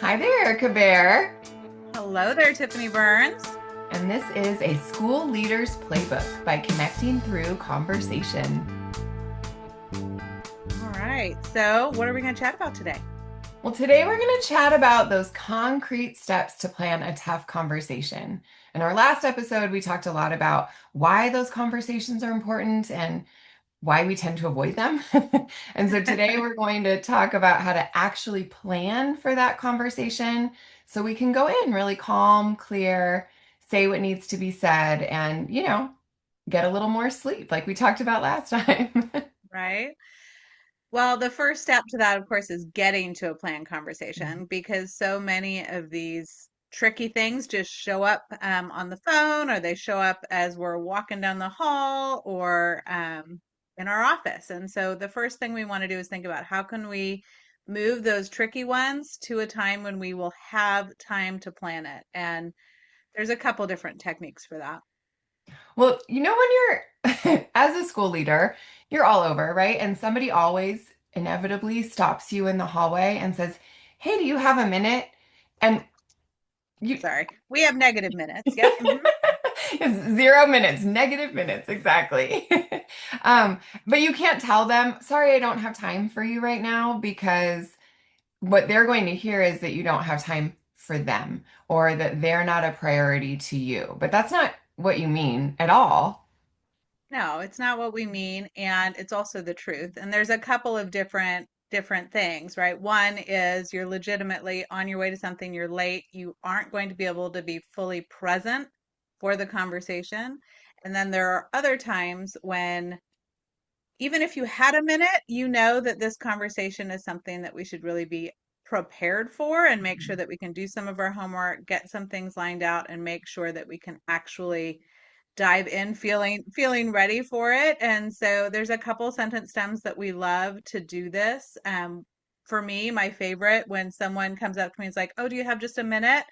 Hi there, Erica Bear. Hello there, Tiffany Burns. And this is a school leader's playbook by connecting through conversation. All right. So, what are we going to chat about today? Well, today we're going to chat about those concrete steps to plan a tough conversation. In our last episode, we talked a lot about why those conversations are important and why we tend to avoid them. And so today we're going to talk about how to actually plan for that conversation so we can go in really calm, clear, say what needs to be said, and, get a little more sleep like we talked about last time. Right. Well, the first step to that, of course, is getting to a planned conversation because so many of these tricky things just show up on the phone or they show up as we're walking down the hall or in our office. And so the first thing we want to do is think about how can we move those tricky ones to a time when we will have time to plan it. And there's a couple different techniques for that. Well, when you're, as a school leader, you're all over, right? And somebody always inevitably stops you in the hallway and says, "Hey, do you have a minute?" And you, Sorry. We have negative minutes. Yep. it's 0 minutes, negative minutes, exactly. Um, but you can't tell them, "Sorry, I don't have time for you right now," because what they're going to hear is that you don't have time for them or that they're not a priority to you. But that's not what you mean at all. No, it's not what we mean, and it's also the truth. And there's a couple of different things, right? One is you're legitimately on your way to something, you're late, you aren't going to be able to be fully present for the conversation. And then there are other times when even if you had a minute, you know that this conversation is something that we should really be prepared for and make sure that we can do some of our homework, get some things lined out, and make sure that we can actually dive in feeling ready for it. And so there's a couple sentence stems that we love to do this. For me, my favorite when someone comes up to me and is like, "Oh, do you have just a minute?"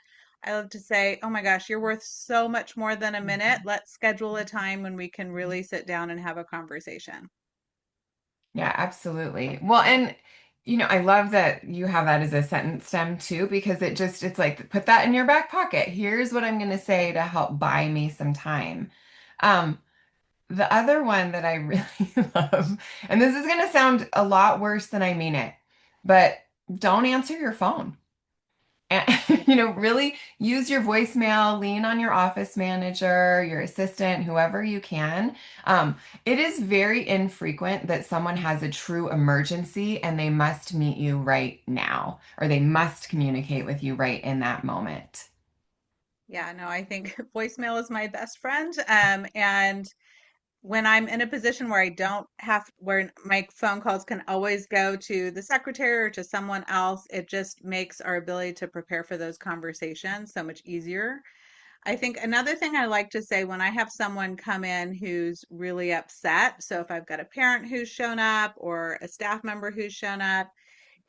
I love to say, "Oh my gosh, you're worth so much more than a minute. Let's schedule a time when we can really sit down and have a conversation." Yeah, absolutely. Well, and I love that you have that as a sentence stem too, because it's like, put that in your back pocket. Here's what I'm going to say to help buy me some time. Um, the other one that I really love, and this is going to sound a lot worse than I mean it, but don't answer your phone. And, really use your voicemail, lean on your office manager, your assistant, whoever you can. It is very infrequent that someone has a true emergency and they must meet you right now, or they must communicate with you right in that moment. Yeah, no, I think voicemail is my best friend. And when I'm in a position where I don't have, where my phone calls can always go to the secretary or to someone else, it just makes our ability to prepare for those conversations so much easier. I think another thing I like to say when I have someone come in who's really upset, so if I've got a parent who's shown up or a staff member who's shown up,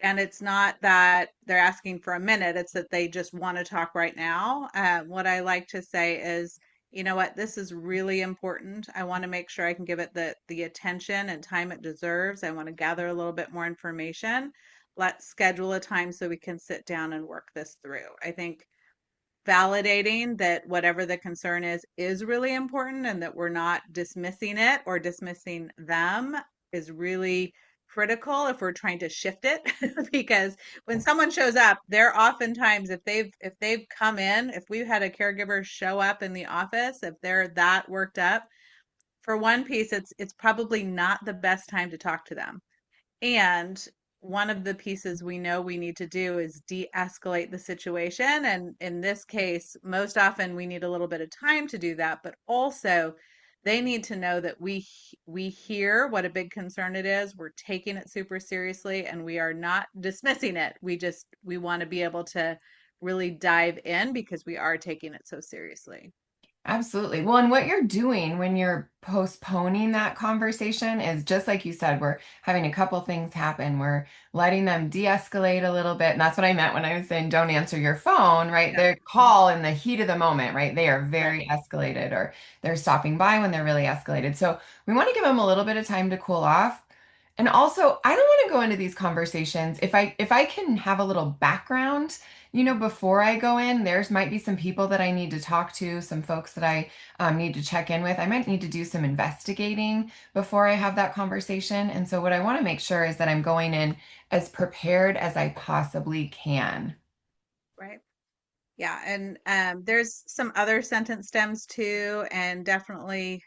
and it's not that they're asking for a minute, it's that they just want to talk right now. What I like to say is, you know what, this is really important. I want to make sure I can give it the attention and time it deserves. I want to gather a little bit more information. Let's schedule a time so we can sit down and work this through. I think validating that whatever the concern is really important and that we're not dismissing it or dismissing them is really critical if we're trying to shift it because when someone shows up they're oftentimes if they've come in, if we've had a caregiver show up in the office, if they're that worked up, for one piece it's probably not the best time to talk to them. And one of the pieces we know we need to do is de-escalate the situation. And in this case, most often we need a little bit of time to do that, but also they need to know that we hear what a big concern it is. We're taking it super seriously and we are not dismissing it. We want to be able to really dive in because we are taking it so seriously. Absolutely. Well, and what you're doing when you're postponing that conversation is just like you said, we're having a couple things happen. We're letting them de-escalate a little bit. And that's what I meant when I was saying don't answer your phone, right? Yep. They Mhm. call in the heat of the moment, right? They are Right. very escalated or they're stopping by when they're really escalated. So we want to give them a little bit of time to cool off. And also, I don't want to go into these conversations if I can have a little background, before I go in. There's might be some people that I need to talk to, some folks that I need to check in with. I might need to do some investigating before I have that conversation. And so, what I want to make sure is that I'm going in as prepared as I possibly can. Right. Yeah, and there's some other sentence stems too, and definitely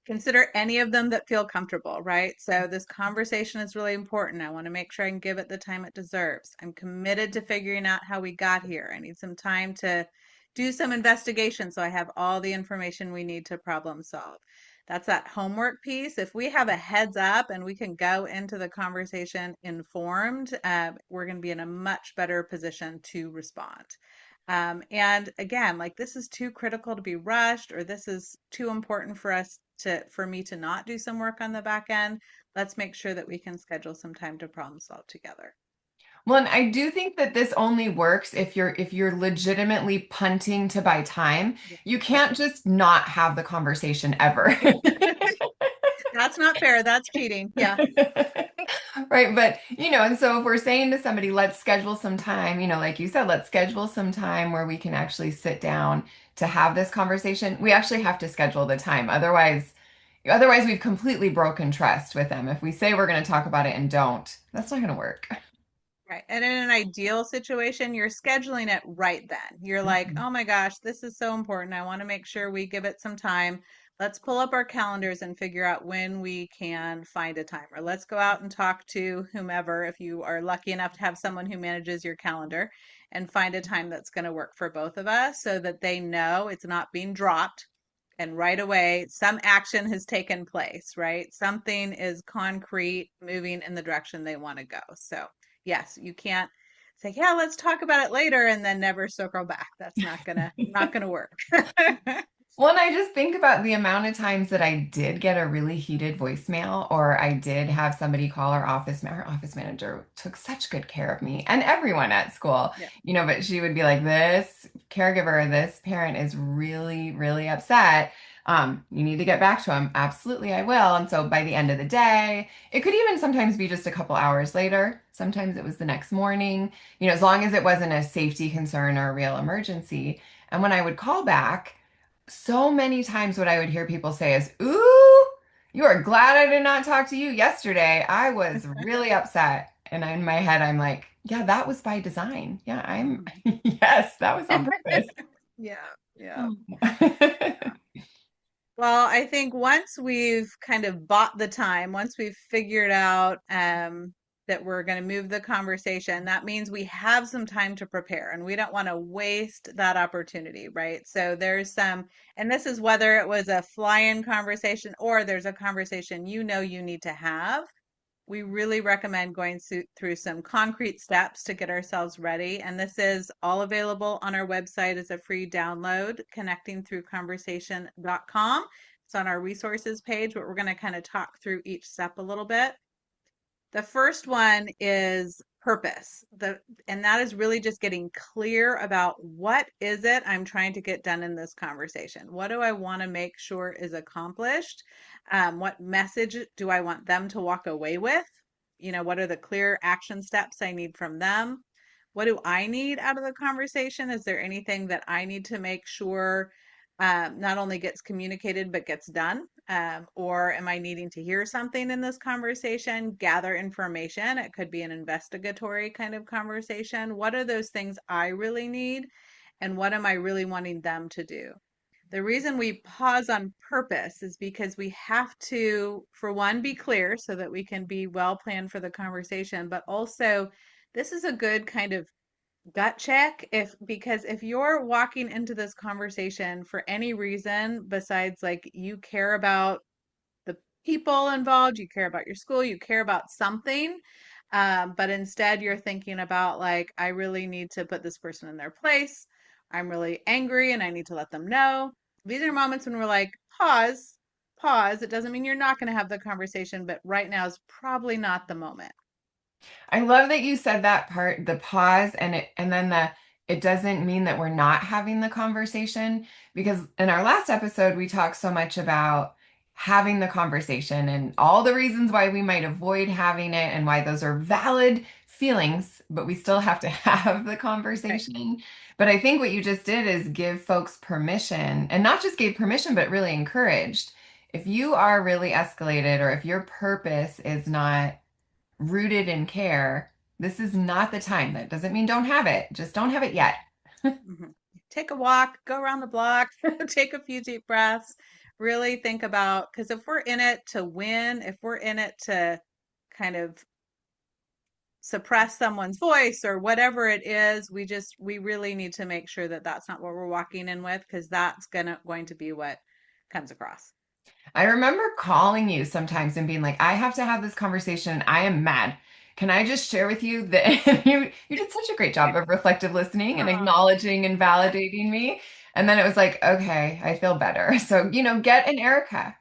consider any of them that feel comfortable, right? So this conversation is really important. I want to make sure I can give it the time it deserves. I'm committed to figuring out how we got here. I need some time to do some investigation so I have all the information we need to problem solve. That's that homework piece. If we have a heads up and we can go into the conversation informed, we're going to be in a much better position to respond. And again, like this is too critical to be rushed, or this is too important for me to not do some work on the back end. Let's make sure that we can schedule some time to problem solve together. Well, and I do think that this only works if you're legitimately punting to buy time. Yeah. You Yeah. can't just not have the conversation ever. That's not fair. That's cheating. Yeah. Right. But, and so if we're saying to somebody, let's schedule some time, like you said, let's schedule some time where we can actually sit down to have this conversation, we actually have to schedule the time. Otherwise we've completely broken trust with them. If we say we're going to talk about it and don't, that's not going to work. Right. And in an ideal situation, you're scheduling it right then. You're like, Mhm. oh my gosh, this is so important. I want to make sure we give it some time. Let's pull up our calendars and figure out when we can find a time. Or let's go out and talk to whomever, if you are lucky enough to have someone who manages your calendar, and find a time that's going to work for both of us so that they know it's not being dropped. And right away, some action has taken place, right? Something is concrete, moving in the direction they want to go. So, yes, you can't say, yeah, let's talk about it later and then never circle back. That's not gonna work. Well, and I just think about the amount of times that I did get a really heated voicemail, or I did have somebody call our office manager took such good care of me and everyone at school, Yeah. but she would be like, this caregiver, this parent is really, really upset. You need to get back to him. Absolutely, I will. And so by the end of the day, it could even sometimes be just a couple hours later. Sometimes it was the next morning, as long as it wasn't a safety concern or a real emergency. And when I would call back, so many times what I would hear people say is, "Ooh, you are glad I did not talk to you yesterday. I was really upset." And in my head, I'm like, "Yeah, that was by design. Yeah, Mhm. yes, that was on purpose." Yeah, yeah. Oh. Well, I think once we've kind of bought the time, once we've figured out that we're going to move the conversation, that means we have some time to prepare and we don't want to waste that opportunity, right? So there's and this is whether it was a fly-in conversation or there's a conversation you need to have. We really recommend going through some concrete steps to get ourselves ready. And this is all available on our website as a free download, connectingthroughconversation.com. It's on our resources page, but we're going to kind of talk through each step a little bit. The first one is purpose. And that is really just getting clear about what is it I'm trying to get done in this conversation? What do I want to make sure is accomplished? What message do I want them to walk away with? What are the clear action steps I need from them? What do I need out of the conversation? Is there anything that I need to make sure not only gets communicated but gets done? Or am I needing to hear something in this conversation, gather information? It could be an investigatory kind of conversation. What are those things I really need? And what am I really wanting them to do? The reason we pause on purpose is because we have to, for one, be clear so that we can be well planned for the conversation, but also this is a good kind of gut check because if you're walking into this conversation for any reason besides like you care about the people involved, you care about your school, you care about something, but instead you're thinking about like, I really need to put this person in their place. I'm really angry and I need to let them know. These are moments when we're like, pause, pause. It doesn't mean you're not going to have the conversation, but right now is probably not the moment. I love that you said that part, the pause and then it doesn't mean that we're not having the conversation, because in our last episode we talked so much about having the conversation and all the reasons why we might avoid having it and why those are valid feelings, but we still have to have the Right. conversation. But I think what you just did is give folks permission, and not just gave permission, but really encouraged. If you are really escalated, or if your purpose is not rooted in care, this is not the time. That doesn't mean don't have it, just don't have it Right. yet. Mhm. Take a walk, go around the block, take a few deep breaths, really think about, because if we're in it to win, if we're in it to kind of suppress someone's voice or whatever it is, we really need to make sure that that's not what we're walking in with, because that's going to be what comes across. I remember calling you sometimes and being like, I have to have this conversation. I am mad. Can I just share with you that you did such a great job of reflective listening and Oh, acknowledging and validating me. And then it was like, okay, I feel better. So, get an Erica.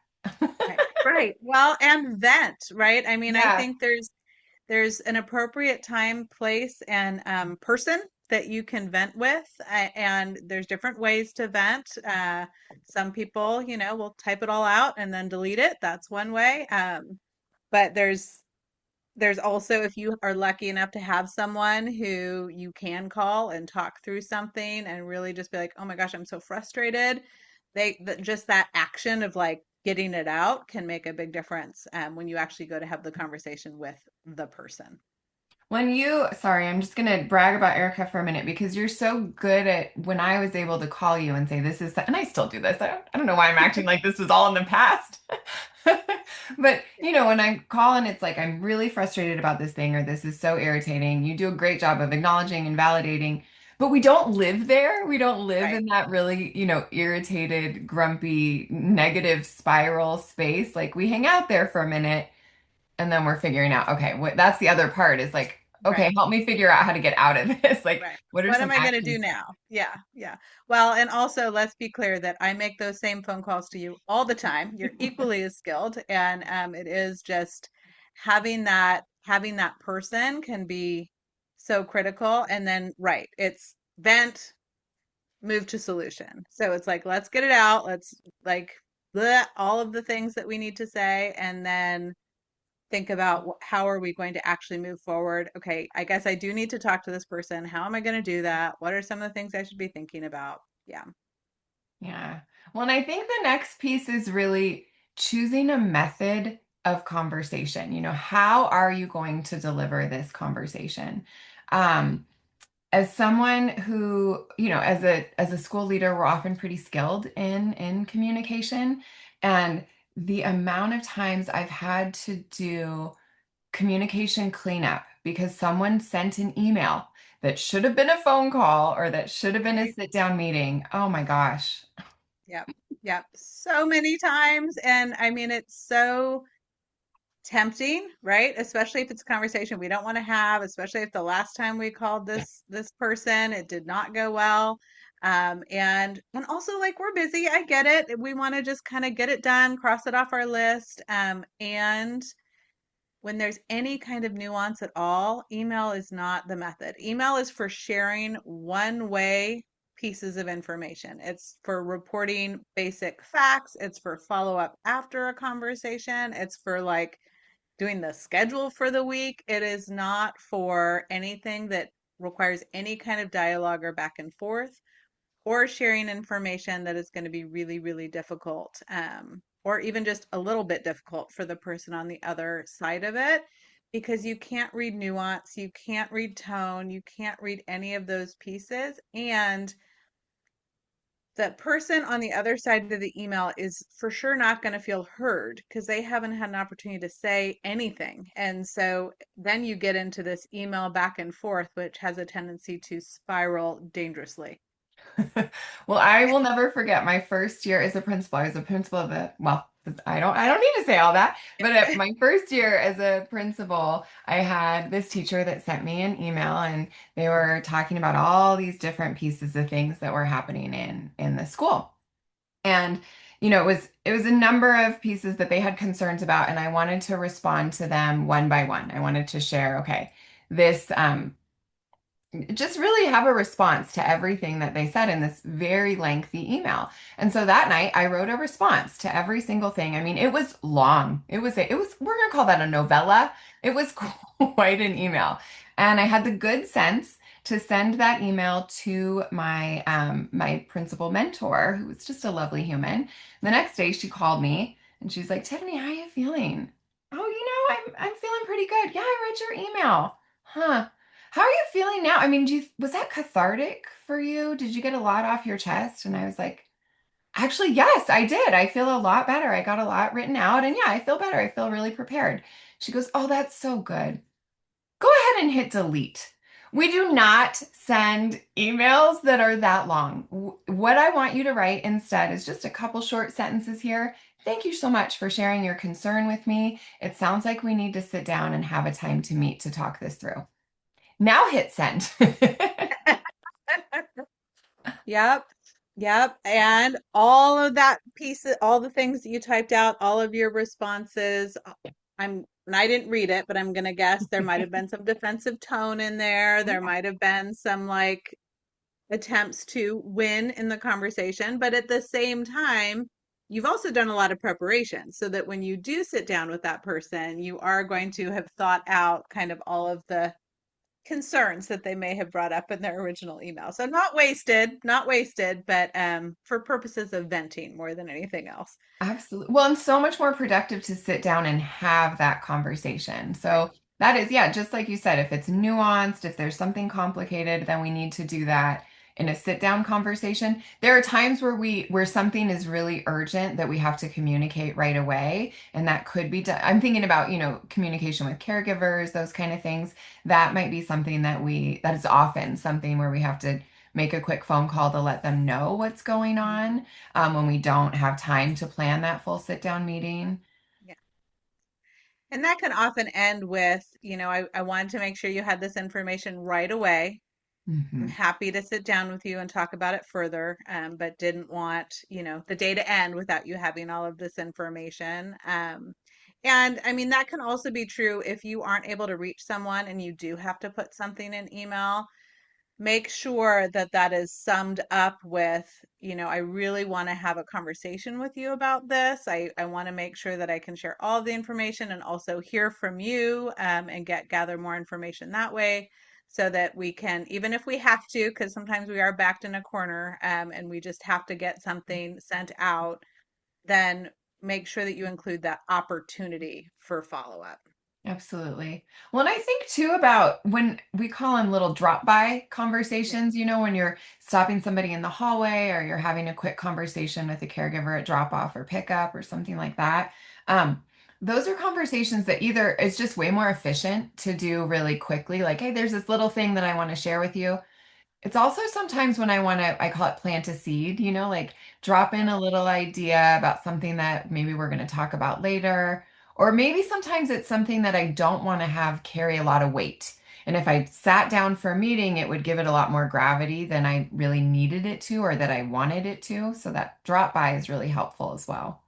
right, right. Well, and vent, right? I mean, I Yeah. think there's an appropriate time, place, and person that you can vent with, and there's different ways to vent. Some people, will type it all out and then delete it. That's one way. But there's also, if you are lucky enough to have someone who you can call and talk through something and really just be like, oh my gosh, I'm so frustrated. Just that action of like getting it out can make a big difference when you actually go to have the conversation with the person. Sorry, I'm just gonna brag about Erica for a minute because you're so good at when I was able to call you and say this is, and I still do this. I don't know why I'm acting like this was all in the past. But when I call and it's like I'm really frustrated about this thing or this is so irritating, you do a great job of acknowledging and validating. But we don't live there. We don't live Right, in that really, irritated, grumpy, negative spiral space. Like we hang out there for a minute and then we're figuring out, okay, that's the other part is like, okay, right. help me figure out how to get out of this. Like, Right. what are What some am I going to do actions? now? Yeah, yeah. Well, and also let's be clear that I make those same phone calls to you all the time. You're equally as skilled, and it is just having that person can be so critical. And then, right, it's vent, move to solution. So it's like let's get it out. Let's like all of the things that we need to say, and then think about how are we going to actually move forward. Okay, I guess I do need to talk to this person. How am I going to do that? What are some of the things I should be thinking about? Yeah. Yeah. Well, and I think the next piece is really choosing a method of conversation. How are you going to deliver this conversation? Um, as someone who, as a school leader, we're often pretty skilled in communication. And the amount of times I've had to do communication cleanup because someone sent an email that should have been a phone call or that should have been a Right. sit down meeting. Oh my gosh. Yep. Yep. So many times. And I mean, it's so tempting, right? Especially if it's a conversation we don't want to have, especially if the last time we called this person, it did not go well. And also like we're busy. I get it. We want to just kind of get it done, cross it off our list. And when there's any kind of nuance at all, email is not the method. Email is for sharing one way pieces of information. It's for reporting basic facts. It's for follow up after a conversation. It's for like doing the schedule for the week. It is not for anything that requires any kind of dialogue or back and forth or sharing information that is going to be really, really difficult, or even just a little bit difficult for the person on the other side of it, because you can't read nuance, you can't read tone, you can't read any of those pieces. And the person on the other side of the email is for sure not going to feel heard because they haven't had an opportunity to say anything. And so then you get into this email back and forth, which has a tendency to spiral dangerously. Well, I will never forget my first year as a principal. I was a principal of well, I don't need to say all that, but at my first year as a principal, I had this teacher that sent me an email and they were talking about all these different pieces of things that were happening in the school. And it was a number of pieces that they had concerns about, and I wanted to respond to them one by one. I wanted to share, okay, this just really have a response to everything that they said in this very lengthy email. And so that night I wrote a response to every single thing. I mean, it was long. We're going to call that a novella. It was quite an email. And I had the good sense to send that email to my principal mentor, who was just a lovely human. The next day she called me and she's like, "Tiffany, how are you feeling?" "Oh, I'm feeling pretty good. Yeah, I read your email." "Huh. How are you feeling now?" I mean, was that cathartic for you? Did you get a lot off your chest? And I was like, "Actually, yes, I did. I feel a lot better. I got a lot written out. And yeah, I feel better. I feel really prepared." She goes, "Oh, that's so good. Go ahead and hit delete." We do not send emails that are that long. What I want you to write instead is just a couple short sentences here. "Thank you so much for sharing your concern with me. It sounds like we need to sit down and have a time to meet to talk this through." Now hit send. Yep. Yep. And all of that pieces, all the things that you typed out, all of your responses, and I didn't read it, but I'm gonna guess there might have been some defensive tone in there. There might have been some like attempts to win in the conversation, but at the same time, you've also done a lot of preparation so that when you do sit down with that person, you are going to have thought out kind of all of the concerns that they may have brought up in their original email. So not wasted, not wasted, but for purposes of venting more than anything else. Absolutely. Well, and so much more productive to sit down and have that conversation. Right. So that is, yeah, just like you said, if it's nuanced, if there's something complicated, then we need to do that in a sit down conversation. There are times where something is really urgent that we have to communicate right away, and that could be done. I'm thinking about, communication with caregivers, those kind of things. That might be something that is often something where we have to make a quick phone call to let them know what's going Mhm. on, when we don't have time to plan that full sit down meeting. Yeah. And that can often end with, I wanted to make sure you had this information right away. I'm Hmm. happy to sit down with you and talk about it further, but didn't want, the day to end without you having all of this information. And I mean, that can also be true if you aren't able to reach someone and you do have to put something in email. Make sure that that is summed up with, I really want to have a conversation with you about this. I want to make sure that I can share all the information and also hear from you, and gather more information that way so that we can, even if we have to, because sometimes we are backed in a corner, and we just have to get something sent out, then make sure that you include that opportunity for follow up. Absolutely. Well, and I think too about when we call them little drop by Yeah. conversations, when you're stopping somebody in the hallway or you're having a quick conversation with a caregiver at drop off or pickup or something like that. Um, those are conversations that either it's just way more efficient to do really quickly, like, "Hey, there's this little thing that I want to share with you." It's also sometimes when I call it plant a seed, like drop in a little idea about something that maybe we're going to talk about later. Or maybe sometimes it's something that I don't want to have carry a lot of weight. And if I sat down for a meeting, it would give it a lot more gravity than I really needed it to or that I wanted it to. So that drop by is really helpful as well.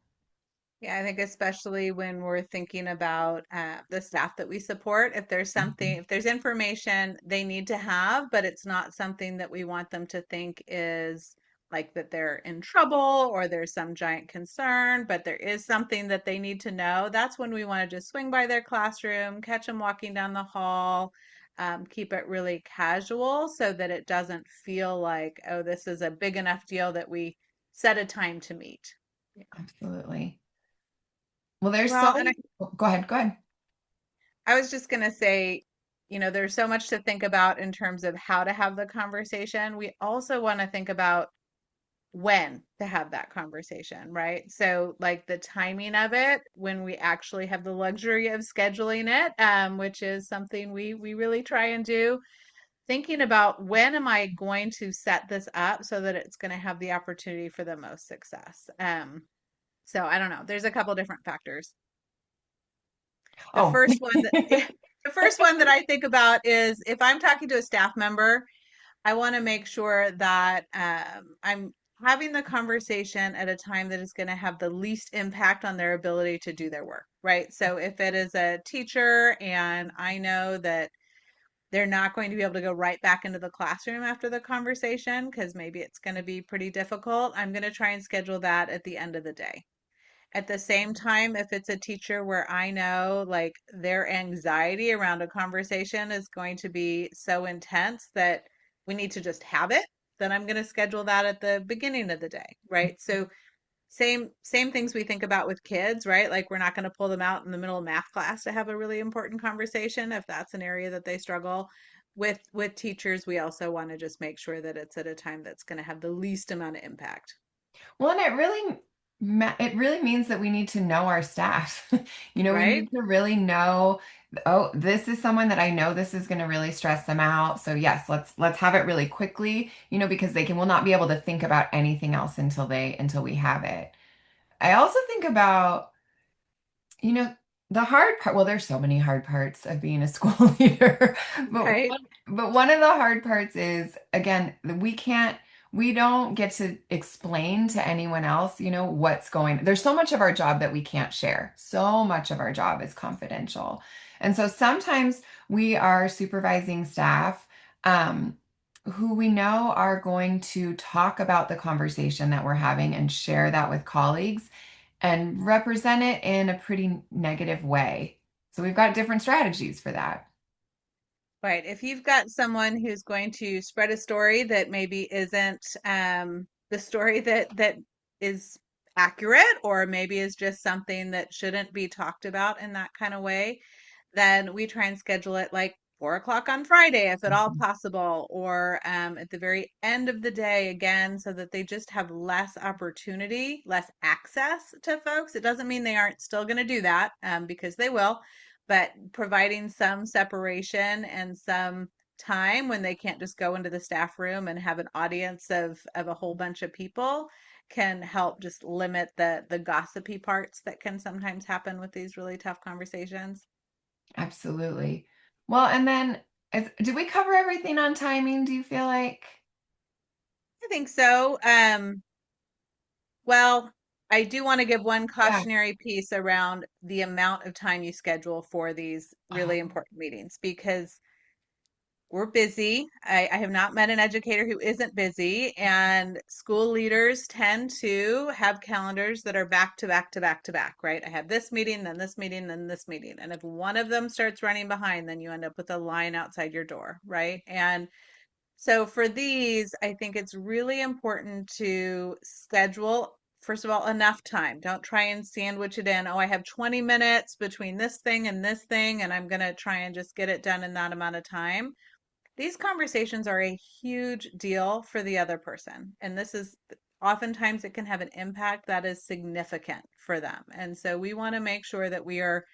Yeah, I think especially when we're thinking about the staff that we support, if there's something, Mhm. if there's information they need to have, but it's not something that we want them to think is like that they're in trouble or there's some giant concern, but there is something that they need to know, that's when we want to just swing by their classroom, catch them walking down the hall, keep it really casual so that it doesn't feel like, oh, this is a big enough deal that we set a time to meet. Yeah. Absolutely. Well, there's so Well, and many. Oh, go ahead. Go ahead. I was just going to say, there's so much to think about in terms of how to have the conversation. We also want to think about when to have that conversation, right? So, like the timing of it, when we actually have the luxury of scheduling it, which is something we really try and do. Thinking about when am I going to set this up so that it's going to have the opportunity for the most success. So I don't know. There's a couple different factors. The Oh, first one that the first one that I think about is if I'm talking to a staff member, I want to make sure that I'm having the conversation at a time that is going to have the least impact on their ability to do their work, right? So if it is a teacher and I know that They're not going to be able to go right back into the classroom after the conversation because maybe it's going to be pretty difficult. I'm going to try and schedule that at the end of the day. At the same time, if it's a teacher where I know like their anxiety around a conversation is going to be so intense that we need to just have it, then I'm going to schedule that at the beginning of the day, right? So same things we think about with kids, right? Like we're not going to pull them out in the middle of math class to have a really important conversation if that's an area that they struggle with teachers. We also want to just make sure that it's at a time that's going to have the least amount of impact, Well, and it really means that we need to know our staff. We right? need to really know, oh, this is someone that I know this is going to really stress them out. So yes, let's have it really quickly, because they will not be able to think about anything else until we have it. I also think about you know, the hard part, well, there's so many hard parts of being a school leader, Right. but one of the hard parts is, again, we don't get to explain to anyone else, what's going. There's so much of our job that we can't share. So much of our job is confidential. And so sometimes we are supervising staff, who we know are going to talk about the conversation that we're having and share that with colleagues and represent it in a pretty negative way. So we've got different strategies for that. Right. If you've got someone who's going to spread a story that maybe isn't the story that is accurate, or maybe is just something that shouldn't be talked about in that kind of way, then we try and schedule it like 4 o'clock on Friday, if at all possible, or at the very end of the day again, so that they just have less opportunity, less access to folks. It doesn't mean they aren't still going to do that, because they will, but providing some separation and some time when they can't just go into the staff room and have an audience of a whole bunch of people can help just limit the gossipy parts that can sometimes happen with these really tough conversations. Absolutely. Well, and then did we cover everything on timing, do you feel like? I think so. Well, I do want to give one Yeah. cautionary piece around the amount of time you schedule for these really Oh, important meetings because we're busy. I have not met an educator who isn't busy, and school leaders tend to have calendars that are back to back to back to back, right? I have this meeting, then this meeting, then this meeting. And if one of them starts running behind, then you end up with a line outside your door, right? And so for these, I think it's really important to schedule, first of all, enough time. Don't try and sandwich it in. Oh, I have 20 minutes between this thing, and I'm going to try and just get it done in that amount of time. These conversations are a huge deal for the other person. And this is oftentimes it can have an impact that is significant for them. And so we want to make sure that we are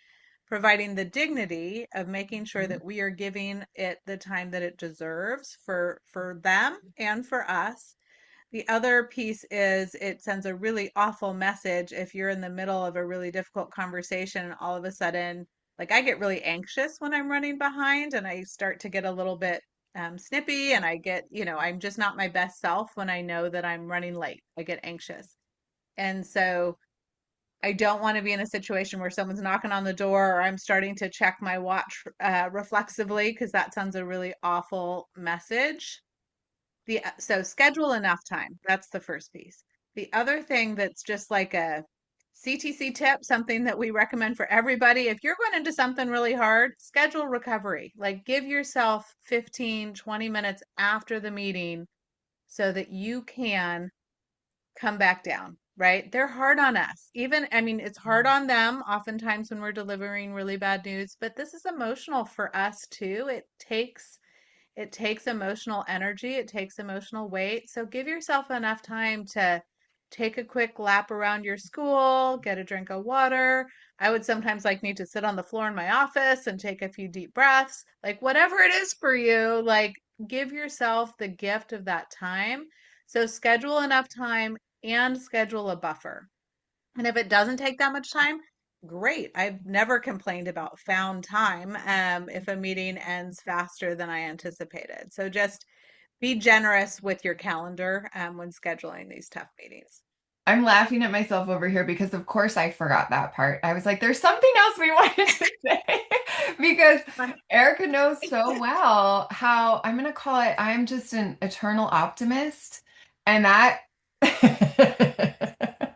providing the dignity of making sure that we are giving it the time that it deserves for them and for us. The other piece is it sends a really awful message if you're in the middle of a really difficult conversation and all of a sudden, like I get really anxious when I'm running behind and I start to get a little bit snippy and I get, I'm just not my best self when I know that I'm running late. I get anxious. And so I don't want to be in a situation where someone's knocking on the door or I'm starting to check my watch reflexively because that sends a really awful message. So schedule enough time. That's the first piece. The other thing that's just like a CTC tip, something that we recommend for everybody, if you're going into something really hard, schedule recovery. Like give yourself 15, 20 minutes after the meeting so that you can come back down, right? They're hard on us. Even, I mean, it's hard on them oftentimes when we're delivering really bad news, but this is emotional for us too. It takes emotional energy, it takes emotional weight. So give yourself enough time to take a quick lap around your school, get a drink of water. I would sometimes like need to sit on the floor in my office and take a few deep breaths. Like whatever it is for you, like give yourself the gift of that time. So schedule enough time and schedule a buffer. And if it doesn't take that much time, great. I've never complained about found time if a meeting ends faster than I anticipated. So just be generous with your calendar when scheduling these tough meetings. I'm laughing at myself over here because of course I forgot that part. I was like, there's something else we wanted to say. Because Erica knows so well how I'm going to call it, I'm just an eternal optimist. And that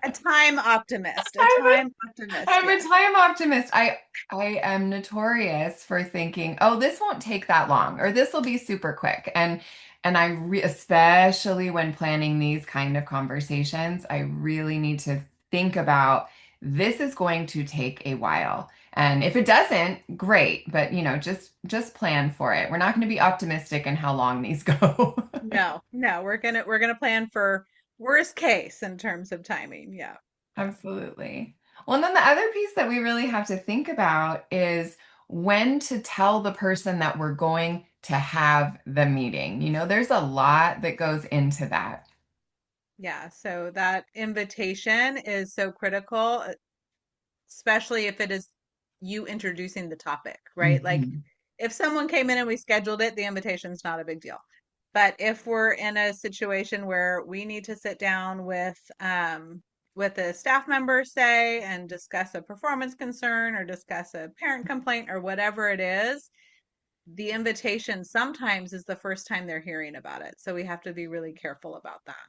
A time optimist, a I'm time optimist. I'm a Yes. time optimist. I am notorious for thinking, oh, this won't take that long, or this will be super quick. And especially when planning these kind of conversations, I really need to think about this is going to take a while. And if it doesn't, great, but just plan for it. We're not going to be optimistic in how long these go. No, no, we're gonna plan for worst case in terms of timing. Yeah. Absolutely. Well, and then the other piece that we really have to think about is when to tell the person that we're going to have the meeting. There's a lot that goes into that. Yeah. So that invitation is so critical, especially if it is you introducing the topic, right? Like Mhm. if someone came in and we scheduled it, the invitation's not a big deal. But if we're in a situation where we need to sit down with a staff member, say, and discuss a performance concern or discuss a parent complaint or whatever it is, the invitation sometimes is the first time they're hearing about it. So we have to be really careful about that.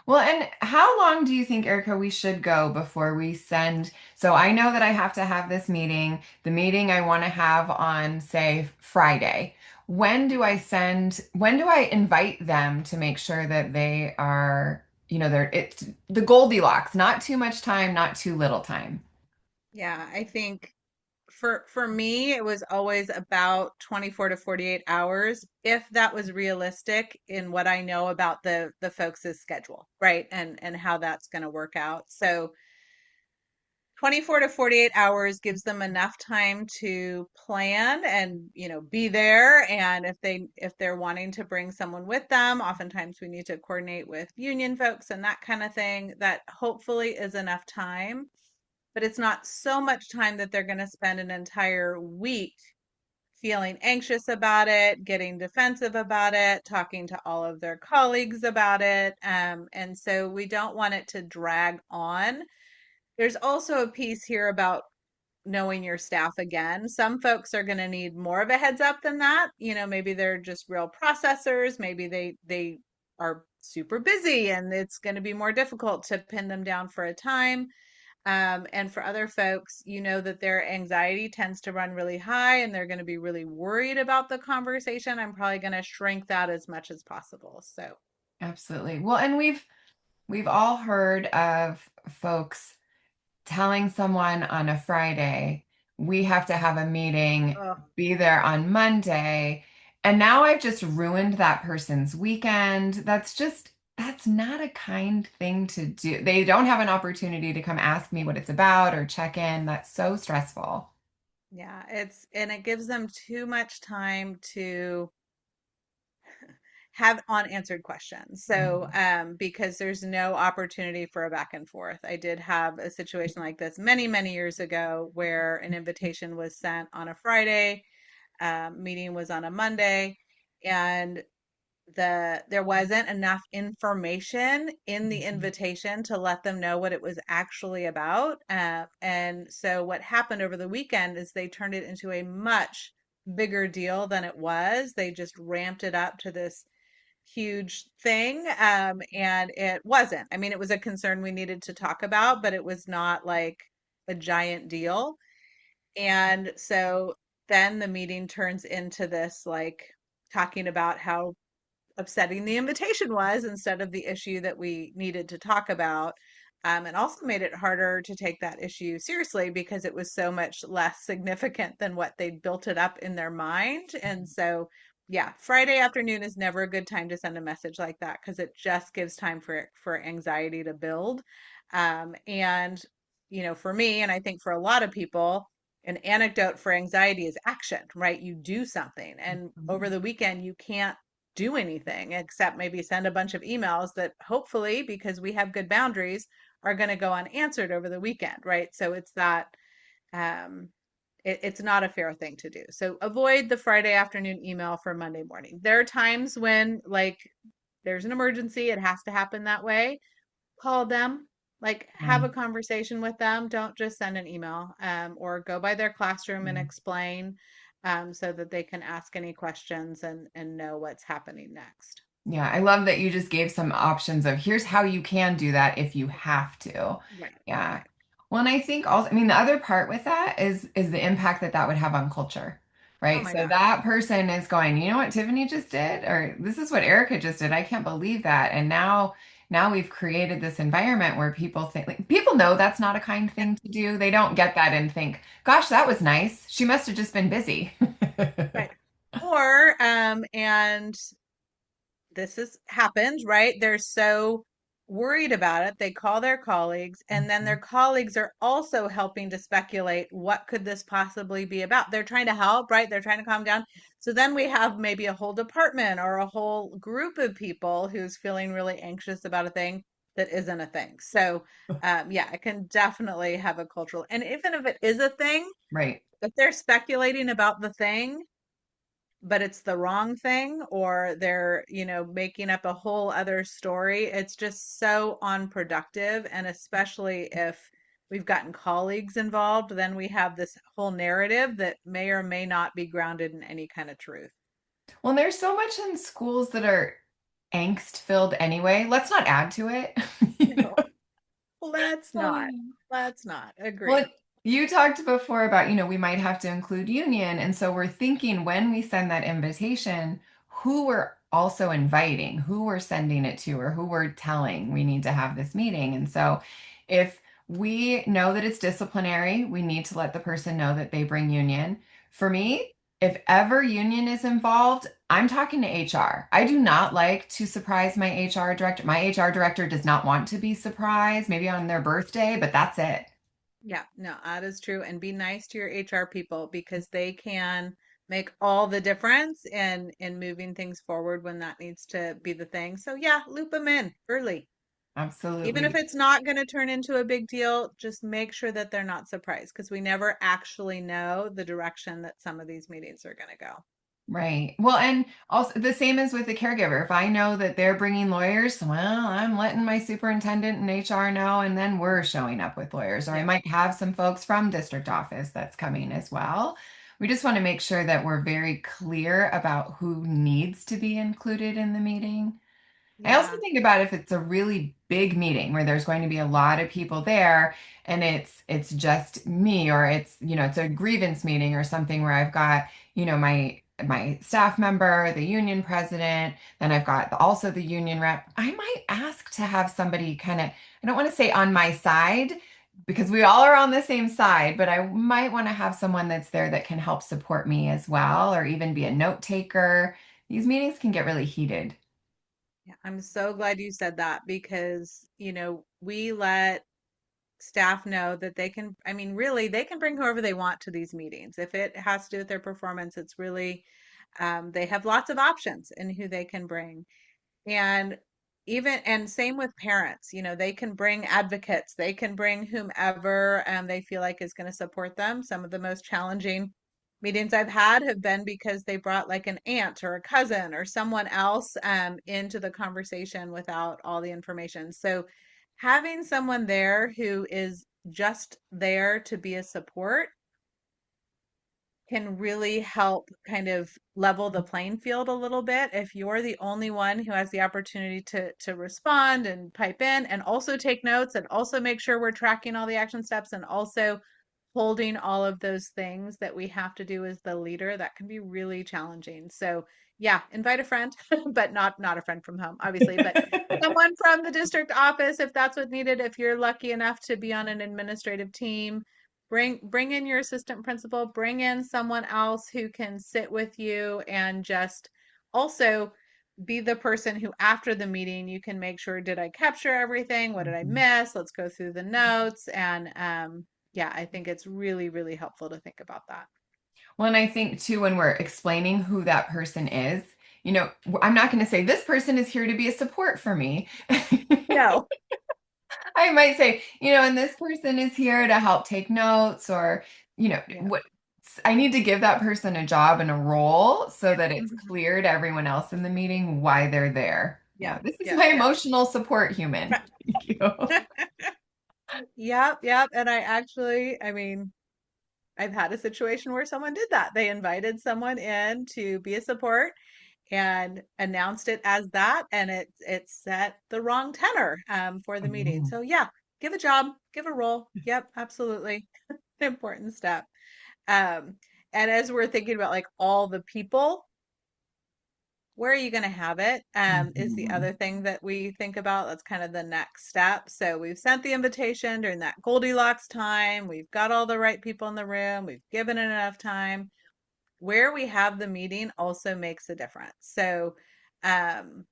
Well, and how long do you think, Erica, we should go before we send? So I know that I have to have this meeting, the meeting I want to have on, say, Friday. When do I invite them to make sure that they are, it's the Goldilocks, not too much time, not too little time. Yeah, I think for me, it was always about 24 to 48 hours, if that was realistic in what I know about the folks' schedule, right? And how that's going to work out. So 24 to 48 hours gives them enough time to plan and, be there. And if they're wanting to bring someone with them, oftentimes we need to coordinate with union folks and that kind of thing. That hopefully is enough time, but it's not so much time that they're going to spend an entire week feeling anxious about it, getting defensive about it, talking to all of their colleagues about it. And so we don't want it to drag on. There's also a piece here about knowing your staff again. Some folks are going to need more of a heads up than that. Maybe they're just real processors. Maybe they are super busy and it's going to be more difficult to pin them down for a time. And for other folks, that their anxiety tends to run really high and they're going to be really worried about the conversation. I'm probably going to shrink that as much as possible. So, Absolutely. Well, and we've all heard of folks telling someone on a Friday, we have to have a meeting, oh, be there on Monday. And now I've just ruined that person's weekend. That's not a kind thing to do. They don't have an opportunity to come ask me what it's about or check in. That's so stressful. yeah, and it gives them too much time to have unanswered questions. So, Mhm. because there's no opportunity for a back and forth. I did have a situation like this many, many years ago where an invitation was sent on a Friday, meeting was on a Monday, and there wasn't enough information in the invitation to let them know what it was actually about. And so what happened over the weekend is they turned it into a much bigger deal than it was. They just ramped it up to this huge thing. And it wasn't. I mean, it was a concern we needed to talk about, but it was not like a giant deal. And so then the meeting turns into this like talking about how upsetting the invitation was instead of the issue that we needed to talk about. And also made it harder to take that issue seriously because it was so much less significant than what they'd built it up in their mind. And so, yeah, Friday afternoon is never a good time to send a message like that because it just gives time for anxiety to build. And for me, and I think for a lot of people, an antidote for anxiety is action, right? You do something. And over the weekend, you can't do anything except maybe send a bunch of emails that hopefully, because we have good boundaries, are going to go unanswered over the weekend, right? So it's that um, it's not a fair thing to do. So avoid the Friday afternoon email for Monday morning. There are times when like there's an emergency, it has to happen that way. Call them, Like, have Yeah. a conversation with them. Don't just send an email, or go by their classroom and explain, so that they can ask any questions and know what's happening next. Yeah, I love that you just gave some options of here's how you can do that if you have to. Right, Yeah. right. Well, and I think also, I mean, the other part with that is the impact that that would have on culture, Oh right? my So gosh. that person is going, you know what Tiffany just did, or this is what Erica just did. I can't believe that. And now we've created this environment where people think like people know that's not a kind Yeah, thing to do. They don't get that and think, gosh, that was nice. She must have just been busy. right. Or, and this has happened, right? They're so worried about it. They call their colleagues, and then their colleagues are also helping to speculate what could this possibly be about. They're trying to help, right? They're trying to calm down. So then we have maybe a whole department or a whole group of people who's feeling really anxious about a thing that isn't a thing. So, yeah, it can definitely have a cultural, and even if it is a thing, Right. if they're speculating about the thing, but it's the wrong thing, or they're, making up a whole other story. It's just so unproductive. And especially if we've gotten colleagues involved, then we have this whole narrative that may or may not be grounded in any kind of truth. Well, there's so much in schools that are angst filled anyway. Let's not add to it. No, let's not. Um, Let's not. Well, Agreed. you talked before about, we might have to include union. And so we're thinking when we send that invitation, who we're also inviting, who we're sending it to, or who we're telling we need to have this meeting. And so if we know that it's disciplinary, we need to let the person know that they bring union. For me, if ever union is involved, I'm talking to HR. I do not like to surprise my HR director. My HR director does not want to be surprised, maybe on their birthday, but that's it. Yeah, no, that is true. And be nice to your HR people, because they can make all the difference in moving things forward when that needs to be the thing. So yeah, loop them in early. Even if Absolutely. it's not going to turn into a big deal, just make sure that they're not surprised, because we never actually know the direction that some of these meetings are going to go. Right. Well, and also the same as with the caregiver. If I know that they're bringing lawyers, well, I'm letting my superintendent and HR know, and then we're showing up with lawyers. Or I Yeah. might have some folks from district office that's coming as well. We just want to make sure that we're very clear about who needs to be included in the meeting. I also Yeah. think about if it's a really big meeting where there's going to be a lot of people there and it's just me or it's a grievance meeting or something where I've got, my staff member, the union president, then I've got also the union rep. I might ask to have somebody kind of, I don't want to say on my side because we all are on the same side, but I might want to have someone that's there that can help support me as well or even be a note taker. These meetings can get really heated. Yeah. I'm so glad you said that, because, we let staff know that they can, I mean, really, they can bring whoever they want to these meetings. If it has to do with their performance, it's really, they have lots of options in who they can bring. And and same with parents, they can bring advocates, they can bring whomever they feel like is going to support them. Some of the most challenging meetings I've had have been because they brought like an aunt or a cousin or someone else into the conversation without all the information. So having someone there who is just there to be a support can really help kind of level the playing field a little bit. If you're the only one who has the opportunity to respond and pipe in and also take notes and also make sure we're tracking all the action steps and also holding all of those things that we have to do as the leader, that can be really challenging. So yeah, invite a friend, but not a friend from home, obviously, but someone from the district office if that's what needed. If you're lucky enough to be on an administrative team, bring in your assistant principal, bring in someone else who can sit with you and just also be the person who after the meeting you can make sure, did I capture everything? What did I Mhm. miss? Let's go through the notes. And yeah, I think it's really, really helpful to think about that. Well, and I think too, when we're explaining who that person is, I'm not going to say this person is here to be a support for me. No. I might say, and this person is here to help take notes or, Yeah. what I need to give that person a job and a role so Yeah. that it's Mhm. clear to everyone else in the meeting why they're there. Yeah. Yeah, this is Yeah. my Yeah. emotional support human. Thank you. Yep, yep. And I mean, I've had a situation where someone did that. They invited someone in to be a support and announced it as that, and it set the wrong tenor for the meeting. Mhm. So yeah, give a job, give a role. Yep, absolutely. Important step. Um, and as we're thinking about like all the people, where are you going to have it? Is the Mhm. other thing that we think about. That's kind of the next step. So we've sent the invitation during that Goldilocks time. We've got all the right people in the room. We've given it enough time. Where we have the meeting also makes a difference. So, um,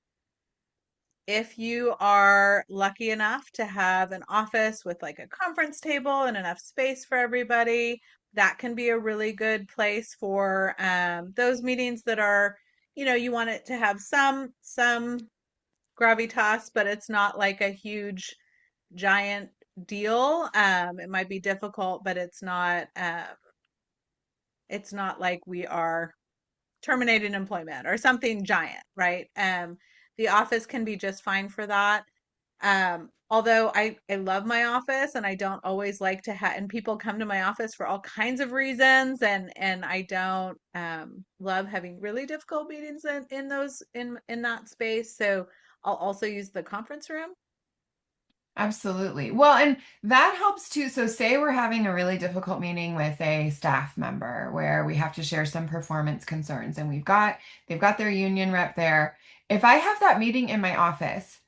if you are lucky enough to have an office with like a conference table and enough space for everybody, that can be a really good place for those meetings that are, you want it to have some gravitas, but it's not like a huge giant deal. It might be difficult, but it's not like we are terminating employment or something giant, right? The office can be just fine for that. Although I love my office and I don't always like to have, and people come to my office for all kinds of reasons, and I don't love having really difficult meetings in those in that space. So I'll also use the conference room. Absolutely. Well, and that helps too. So, say we're having a really difficult meeting with a staff member where we have to share some performance concerns, and they've got their union rep there. If I have that meeting in my office,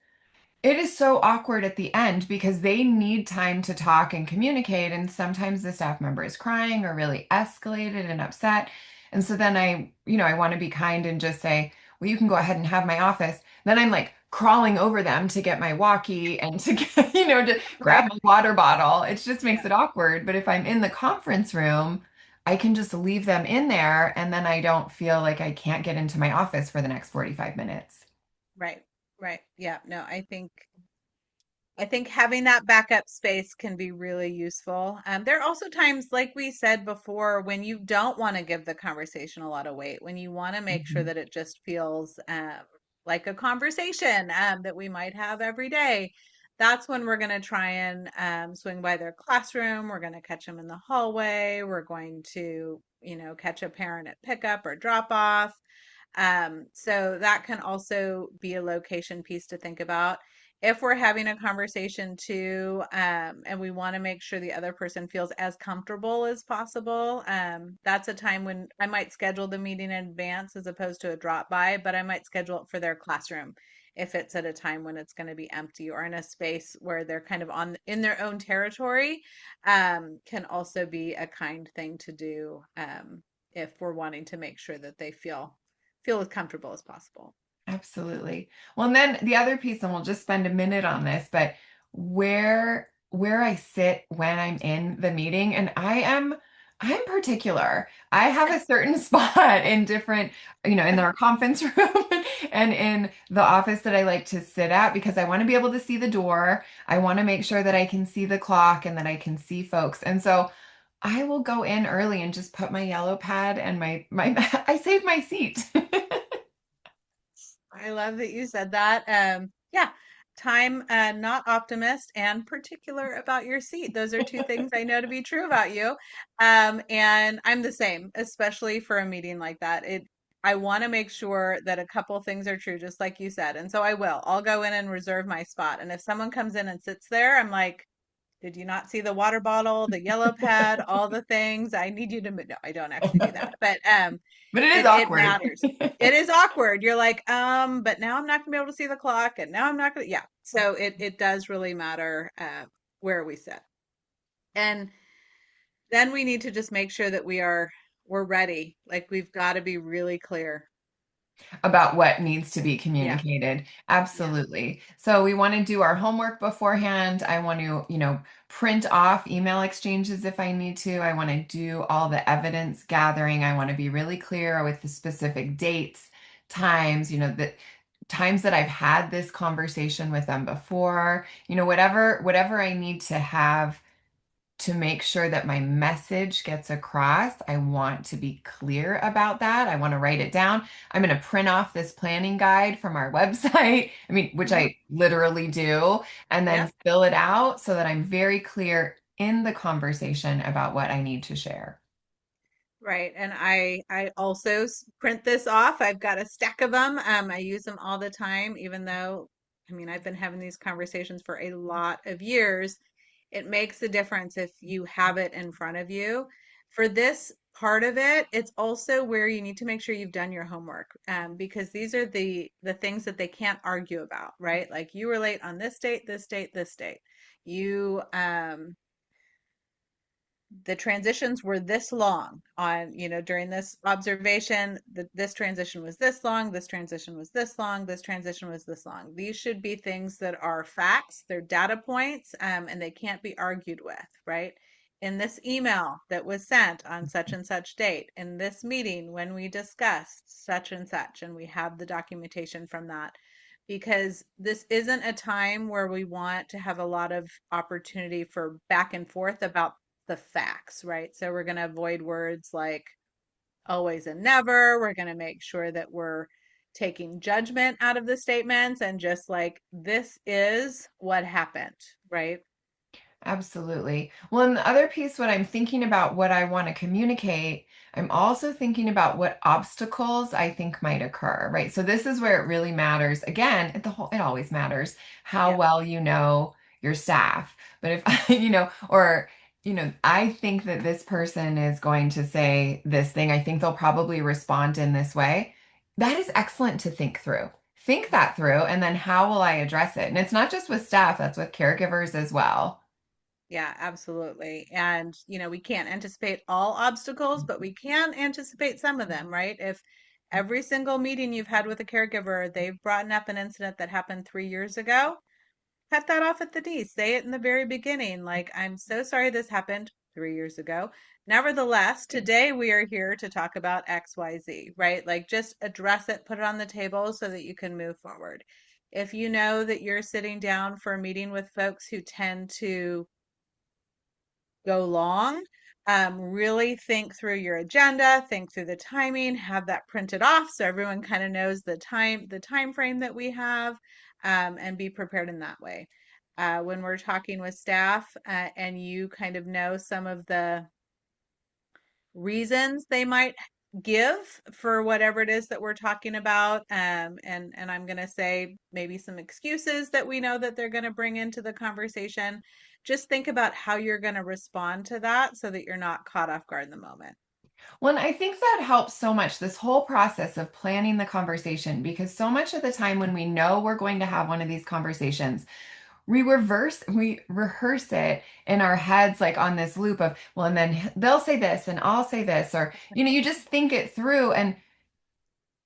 it is so awkward at the end because they need time to talk and communicate. And sometimes the staff member is crying or really escalated and upset. And so then I want to be kind and just say, well, you can go ahead and have my office. Then I'm like crawling over them to get my walkie and to get, to grab Right. my water bottle. It just makes Yeah. it awkward. But if I'm in the conference room, I can just leave them in there and then I don't feel like I can't get into my office for the next 45 minutes. Right. Right. Yeah. No, I think having that backup space can be really useful. There are also times, like we said before, when you don't want to give the conversation a lot of weight, when you want to make sure Mhm. that it just feels like a conversation that we might have every day. That's when we're going to try and swing by their classroom. We're going to catch them in the hallway. We're going to, catch a parent at pickup or drop off. So that can also be a location piece to think about. If we're having a conversation too, and we want to make sure the other person feels as comfortable as possible, that's a time when I might schedule the meeting in advance as opposed to a drop by, but I might schedule it for their classroom if it's at a time when it's going to be empty or in a space where they're kind of on in their own territory, can also be a kind thing to do, if we're wanting to make sure that they feel as comfortable as possible. Absolutely. Well, and then the other piece, and we'll just spend a minute on this, but where I sit when I'm in the meeting, and I'm particular. I have a certain spot in different, in our conference room and in the office that I like to sit at because I want to be able to see the door. I want to make sure that I can see the clock and that I can see folks. And so I will go in early and just put my yellow pad and my I save my seat. I love that you said that. Yeah, time, not optimist, and particular about your seat. Those are two things I know to be true about you. And I'm the same, especially for a meeting like that. I want to make sure that a couple things are true, just like you said. And so I will. I'll go in and reserve my spot. And if someone comes in and sits there, I'm like, did you not see the water bottle, the yellow pad, all the things? I need you to. No, I don't actually do that, but But it is it awkward. matters. It is awkward. You're like, but now I'm not gonna be able to see the clock, and now I'm not gonna. Yeah, so it does really matter where we sit, and then we need to just make sure that we're ready. Like we've got to be really clear. About what needs to be Yeah, communicated. yeah, Absolutely. So we want to do our homework beforehand. I want to, print off email exchanges if I need to. I want to do all the evidence gathering. I want to be really clear with the specific dates, times, the times that I've had this conversation with them before, whatever I need to have to make sure that my message gets across. I want to be clear about that. I want to write it down. I'm going to print off this planning guide from our website, I mean, which Hmm. I literally do, and then Yep. fill it out so that I'm very clear in the conversation about what I need to share. Right. And I also print this off. I've got a stack of them. I use them all the time, even though, I mean, I've been having these conversations for a lot of years. It makes a difference if you have it in front of you. For this part of it, it's also where you need to make sure you've done your homework, because these are the things that they can't argue about, right? Like you were late on this date, this date, this date. You the transitions were this long on, during this observation, this transition was this long, this transition was this long, this transition was this long. These should be things that are facts, they're data points, and they can't be argued with, right? In this email that was sent on such and such date, in this meeting when we discussed such and such, and we have the documentation from that, because this isn't a time where we want to have a lot of opportunity for back and forth about the facts, right? So we're going to avoid words like always and never. We're going to make sure that we're taking judgment out of the statements and just like, this is what happened, right? Absolutely. Well, and the other piece, when I'm thinking about what I want to communicate, I'm also thinking about what obstacles I think might occur, right? So this is where it really matters. Again, it always matters how Yep. well you know your staff. But if or I think that this person is going to say this thing, I think they'll probably respond in this way. That is excellent to think through. Think that through, and then how will I address it? And it's not just with staff, that's with caregivers as well. Yeah, absolutely. And, we can't anticipate all obstacles, but we can anticipate some of them, right? If every single meeting you've had with a caregiver, they've brought up an incident that happened 3 years ago, cut that off at the D. Say it in the very beginning. Like, I'm so sorry this happened 3 years ago. Nevertheless, today we are here to talk about XYZ, right? Like, just address it, put it on the table so that you can move forward. If you know that you're sitting down for a meeting with folks who tend to go long, really think through your agenda, think through the timing, have that printed off so everyone kind of knows the time frame that we have, and be prepared in that way. When we're talking with staff, and you kind of know some of the reasons they might give for whatever it is that we're talking about, and I'm going to say maybe some excuses that we know that they're going to bring into the conversation. Just think about how you're going to respond to that so that you're not caught off guard in the moment. Well, and I think that helps so much, this whole process of planning the conversation, because so much of the time when we know we're going to have one of these conversations, we rehearse it in our heads, like on this loop of, well, and then they'll say this and I'll say this, or, you just think it through, and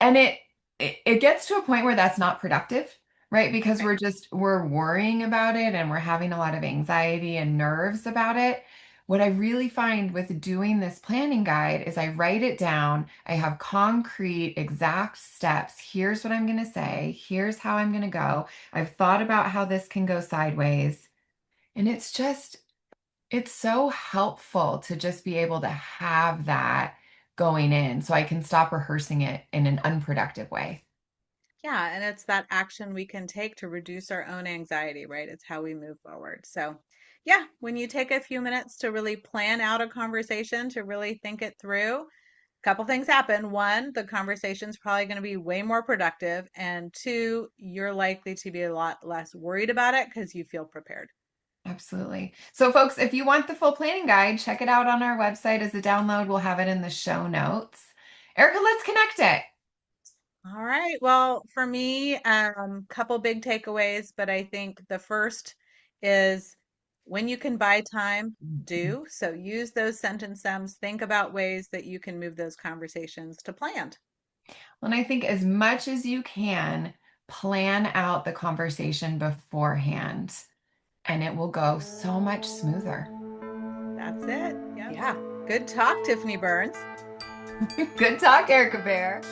it gets to a point where that's not productive, right? Because Right. we're worrying about it and we're having a lot of anxiety and nerves about it. What I really find with doing this planning guide is I write it down. I have concrete, exact steps. Here's what I'm going to say. Here's how I'm going to go. I've thought about how this can go sideways. And it's so helpful to just be able to have that going in so I can stop rehearsing it in an unproductive way. Yeah, and it's that action we can take to reduce our own anxiety, right? It's how we move forward. So, yeah, when you take a few minutes to really plan out a conversation, to really think it through, a couple things happen. One, the conversation's probably going to be way more productive. And two, you're likely to be a lot less worried about it because you feel prepared. Absolutely. So, folks, if you want the full planning guide, check it out on our website as a download. We'll have it in the show notes. Erica, let's connect it. All right. Well, for me, couple big takeaways, but I think the first is when you can buy time, do. So use those sentence stems. Think about ways that you can move those conversations to planned. And I think as much as you can, plan out the conversation beforehand, and it will go so much smoother. That's it. Yep. Yeah. Good talk, Tiffany Burns. Good talk, Erica Bear.